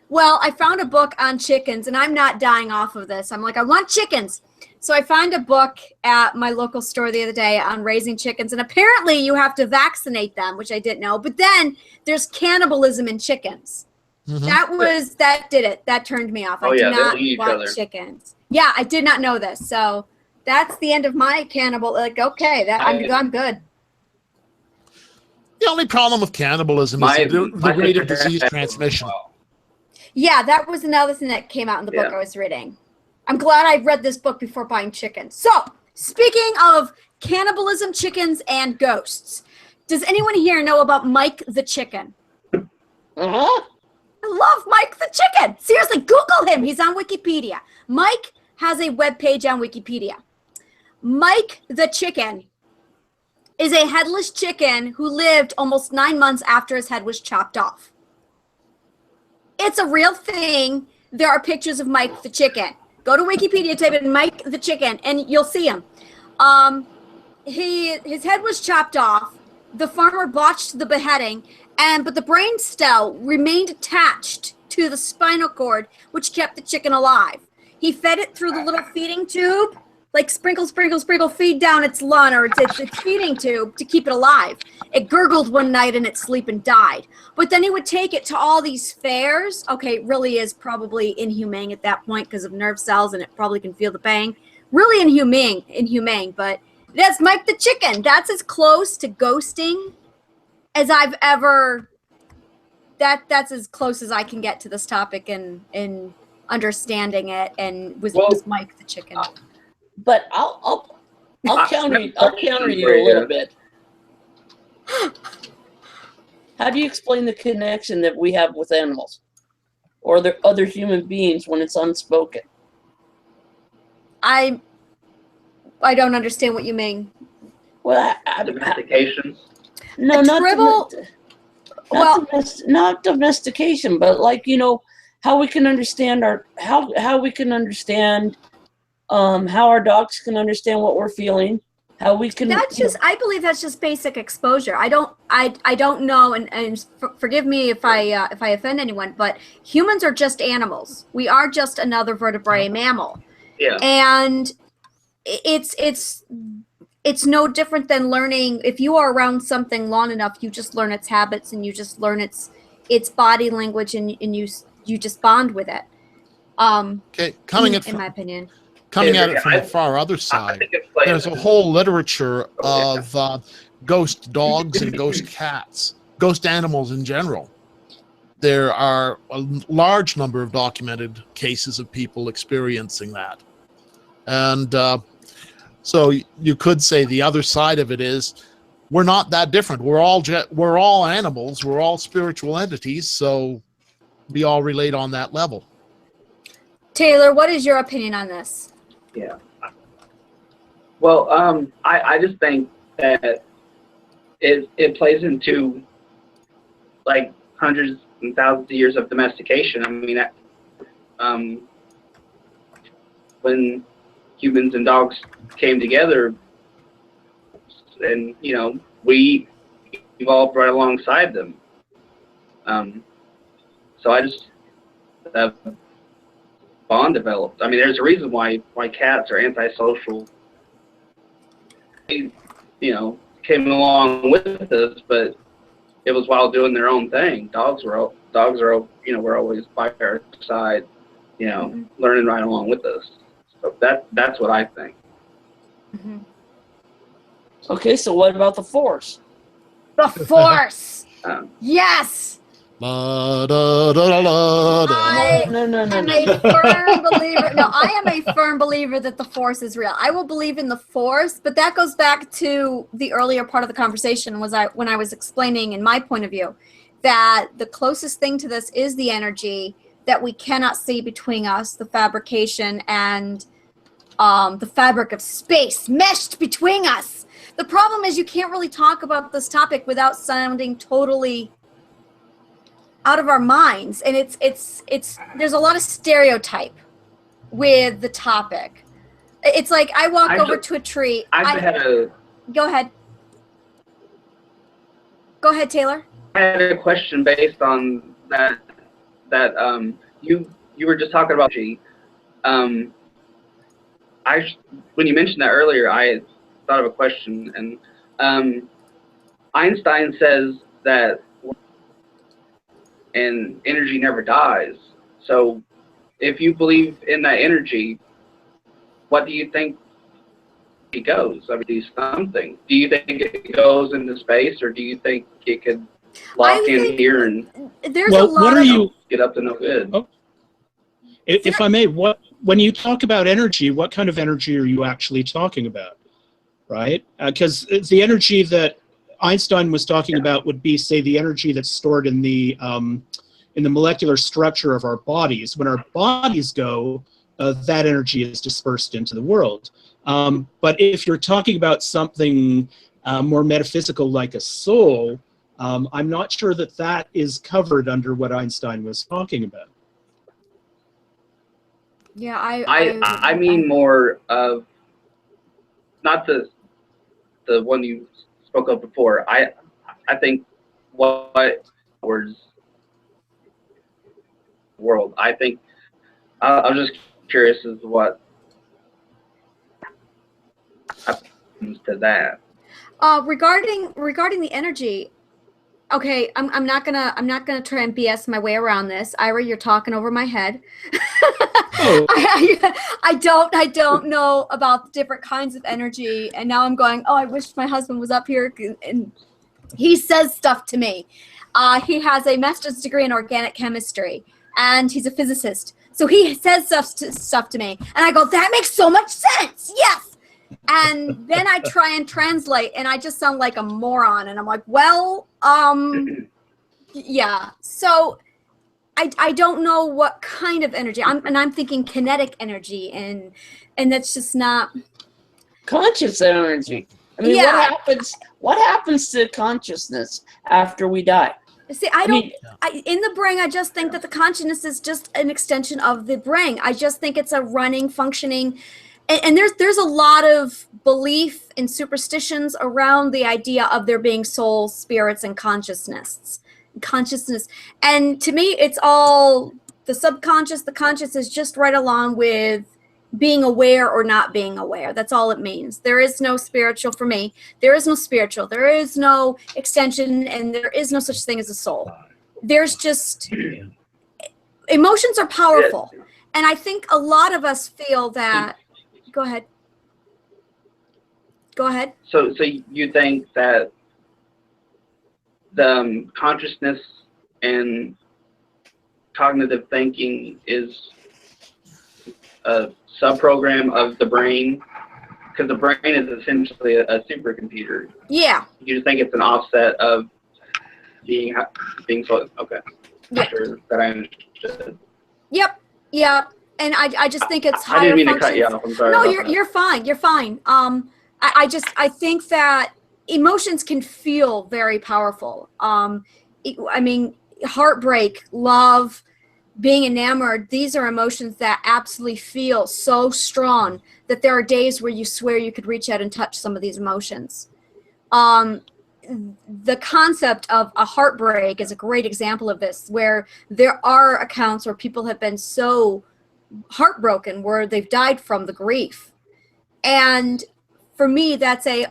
Well, I found a book on chickens and I'm not dying off of this. I'm like, I want chickens. So I found a book at my local store the other day on raising chickens, and apparently you have to vaccinate them, which I didn't know. But then there's cannibalism in chickens. Mm-hmm. That did it. That turned me off. I do not want chickens. Yeah, I did not know this. So that's the end of my cannibal. Like, okay, I'm good. The only problem with cannibalism is the rate of disease transmission. Yeah, that was another thing that came out in the book I was reading. I'm glad I read this book before buying chickens. So, speaking of cannibalism, chickens, and ghosts, does anyone here know about Mike the Chicken? I love Mike the Chicken. Seriously, Google him. He's on Wikipedia. Mike has a webpage on Wikipedia. Mike the Chicken is a headless chicken who lived almost 9 months after his head was chopped off. It's a real thing. There are pictures of Mike the Chicken. Go to Wikipedia, type in Mike the Chicken, and you'll see him. His head was chopped off. The farmer botched the beheading, but the brain stem remained attached to the spinal cord, which kept the chicken alive. He fed it through the little feeding tube, like sprinkle, sprinkle, sprinkle, feed down its lung or its feeding tube to keep it alive. It gurgled one night in its sleep and died. But then he would take it to all these fairs. Okay, it really is probably inhumane at that point because of nerve cells and it probably can feel the pain. Really inhumane, but that's Mike the Chicken. That's as close to ghosting as I've ever, that's as close as I can get to this topic and understanding it and was Mike the Chicken. But I'll counter you a little bit. How do you explain the connection that we have with animals or other human beings when it's unspoken? I don't understand what you mean. Well, domestication. No, not domestication, but like how we can understand how we can understand. How our dogs can understand what we're feeling, how we can. I believe that's just basic exposure. I don't know, and forgive me if I offend anyone, but humans are just animals. We are just another vertebrate mammal. Yeah. And it's no different than learning. If you are around something long enough, you just learn its habits and you just learn its body language and you just bond with it. Okay, in my opinion. Coming at it from the far other side, there's a whole literature of ghost dogs and ghost cats, ghost animals in general. There are a large number of documented cases of people experiencing that. And so you could say the other side of it is we're not that different. We're all animals. We're all spiritual entities. So we all relate on that level. Taylor, what is your opinion on this? Yeah. Well, I just think that it plays into like hundreds and thousands of years of domestication. I mean, when humans and dogs came together, and we evolved right alongside them. So I just bond developed. I mean, there's a reason why cats are antisocial. They, came along with us, but it was while doing their own thing. Dogs are, were always by our side, learning right along with us. So that's what I think. Mm-hmm. Okay, so what about the Force? The Force. Yes. La, da, da, da, da. I No. am a firm believer. No, I am a firm believer that the Force is real. I will believe in the Force, but that goes back to the earlier part of the conversation when I was explaining in my point of view that the closest thing to this is the energy that we cannot see between us, the fabrication and the fabric of space meshed between us. The problem is you can't really talk about this topic without sounding totally out of our minds, and it's there's a lot of stereotype with the topic. It's like I walk over to a tree. Go ahead. Go ahead, Taylor. I had a question based on that you were just talking about G. When you mentioned that earlier, I thought of a question, and Einstein says that and energy never dies. So if you believe in that energy, what do you think it goes? I mean, something. Do you think it goes into space, or do you think it could lock in here and there's a lot of get up to no good? Oh. If I may, when you talk about energy, what kind of energy are you actually talking about, right? Because the energy that Einstein was talking about would be, say, the energy that's stored in the molecular structure of our bodies. When our bodies go, that energy is dispersed into the world. But if you're talking about something more metaphysical like a soul, I'm not sure that that is covered under what Einstein was talking about. Yeah, I mean more of not the one you spoke of before. I think what words world. I think I'm just curious as to what happens to that. Regarding the energy. Okay, I'm not gonna try and BS my way around this. Ira, you're talking over my head. Oh. I don't know about the different kinds of energy, and now I'm going, oh, I wish my husband was up here, and he says stuff to me. He has a master's degree in organic chemistry, and he's a physicist. So he says stuff to me, and I go, that makes so much sense. Yes. And then I try and translate, and I just sound like a moron. And I'm like, well, yeah. So I don't know what kind of energy. I'm thinking kinetic energy, and that's just not conscious energy. I mean, yeah. What happens to consciousness after we die? See, in the brain, I just think that the consciousness is just an extension of the brain. I just think it's a running, functioning. And there's a lot of belief and superstitions around the idea of there being souls, spirits, and consciousness. And to me, it's all the subconscious. The conscious is just right along with being aware or not being aware. That's all it means. There is no spiritual for me. There is no spiritual. There is no extension, and there is no such thing as a soul. There's just emotions are powerful. And I think a lot of us feel that. Go ahead. So you think that the consciousness and cognitive thinking is a subprogram of the brain? Because the brain is essentially a supercomputer. Yeah. You just think it's an offset of being so okay. Yeah. Sure that I understood. Yep. Yeah. And I just think it's higher I didn't mean functions. to cut you off. I'm sorry. No, you're fine. You're fine. I think that emotions can feel very powerful. I mean, heartbreak, love, being enamored, these are emotions that absolutely feel so strong that there are days where you swear you could reach out and touch some of these emotions. The concept of a heartbreak is a great example of this, where there are accounts where people have been so heartbroken where they've died from the grief. And for me, that's the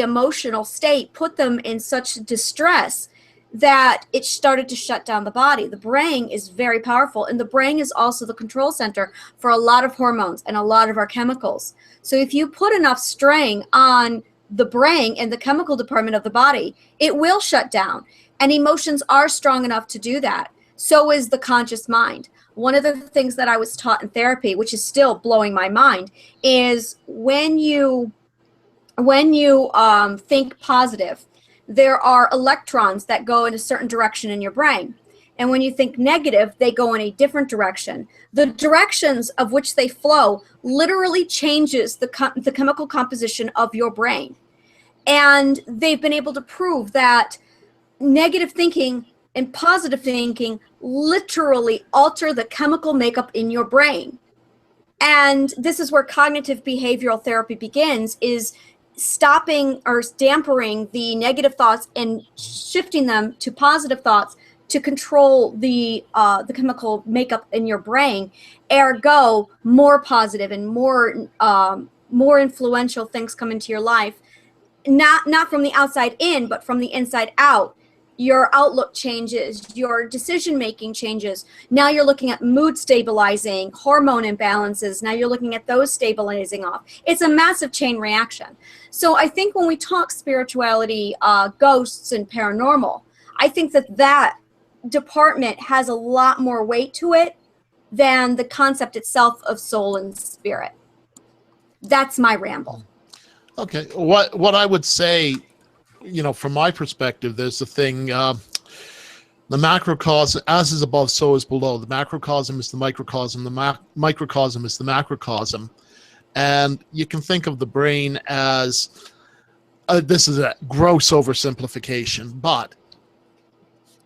emotional state put them in such distress that it started to shut down the body. The brain is very powerful, and the brain is also the control center for a lot of hormones and a lot of our chemicals. So if you put enough strain on the brain and the chemical department of the body, it will shut down. And emotions are strong enough to do that. So is the conscious mind. One of the things that I was taught in therapy, which is still blowing my mind, is when you think positive, there are electrons that go in a certain direction in your brain. And when you think negative, they go in a different direction. The directions of which they flow literally changes the chemical composition of your brain. And they've been able to prove that negative thinking and positive thinking literally alter the chemical makeup in your brain. And this is where cognitive behavioral therapy begins, is stopping or dampering the negative thoughts and shifting them to positive thoughts to control the chemical makeup in your brain. Ergo, more positive and more influential things come into your life, not from the outside in, but from the inside out. Your outlook changes, your decision making changes. Now you're looking at mood stabilizing, hormone imbalances. Now you're looking at those stabilizing off. It's a massive chain reaction. So I think when we talk spirituality, ghosts and paranormal, I think that department has a lot more weight to it than the concept itself of soul and spirit. That's my ramble. Okay. What I would say, from my perspective, there's the thing, the macrocosm, as is above, so is below. The macrocosm is the microcosm. The microcosm is the macrocosm. And you can think of the brain as, this is a gross oversimplification, but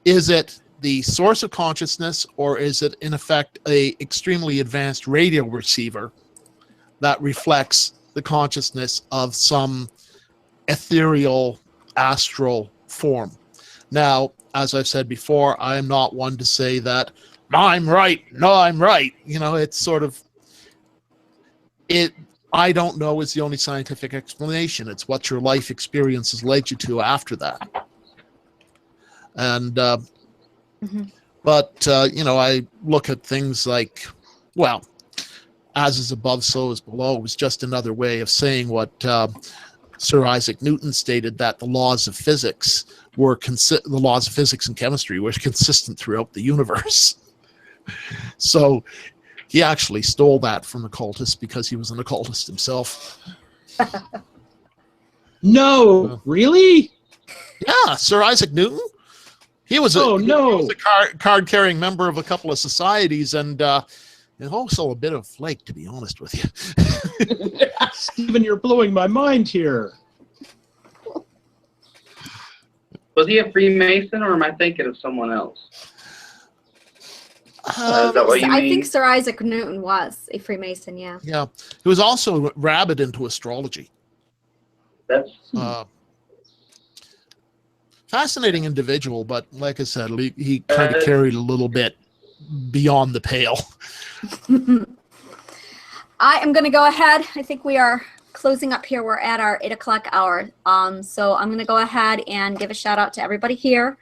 is it the source of consciousness, or is it in effect a extremely advanced radio receiver that reflects the consciousness of some ethereal astral form? Now, as I've said before, I am not one to say that I'm right, no, I'm right. It's sort of, I don't know is the only scientific explanation. It's what your life experience has led you to after that. And but I look at things like, well, as is above, so is below. It was just another way of saying what Sir Isaac Newton stated, that the laws of physics and chemistry were consistent throughout the universe. So he actually stole that from occultists because he was an occultist himself. No, really? Yeah, Sir Isaac Newton. He was a card-carrying member of a couple of societies, and also a bit of flake, to be honest with you. Stephen, you're blowing my mind here. Was he a Freemason, or am I thinking of someone else? Is that what you mean? I think Sir Isaac Newton was a Freemason, yeah. Yeah. He was also rabid into astrology. That's fascinating individual, but like I said, he kind of carried a little bit beyond the pale. I am going to go ahead. I think we are closing up here. We're at our 8 o'clock hour. So I'm going to go ahead and give a shout out to everybody here.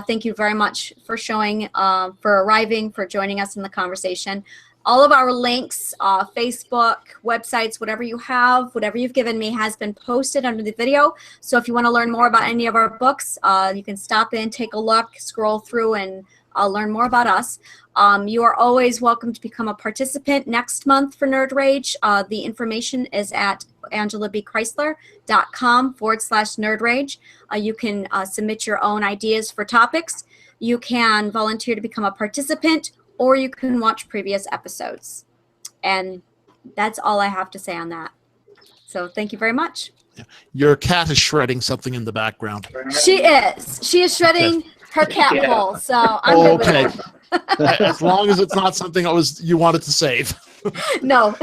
Thank you very much for showing, for arriving, for joining us in the conversation. All of our links, Facebook, websites, whatever you have, whatever you've given me has been posted under the video. So if you want to learn more about any of our books, you can stop in, take a look, scroll through, and learn more about us. You are always welcome to become a participant next month for Nerd Rage. The information is at angelabchrysler.com/Nerd Rage. You can submit your own ideas for topics. You can volunteer to become a participant, or you can watch previous episodes. And that's all I have to say on that. So thank you very much. Your cat is shredding something in the background. She is. She is shredding her cat hole. So I'm good with okay. that. As long as it's not something you wanted to save. No.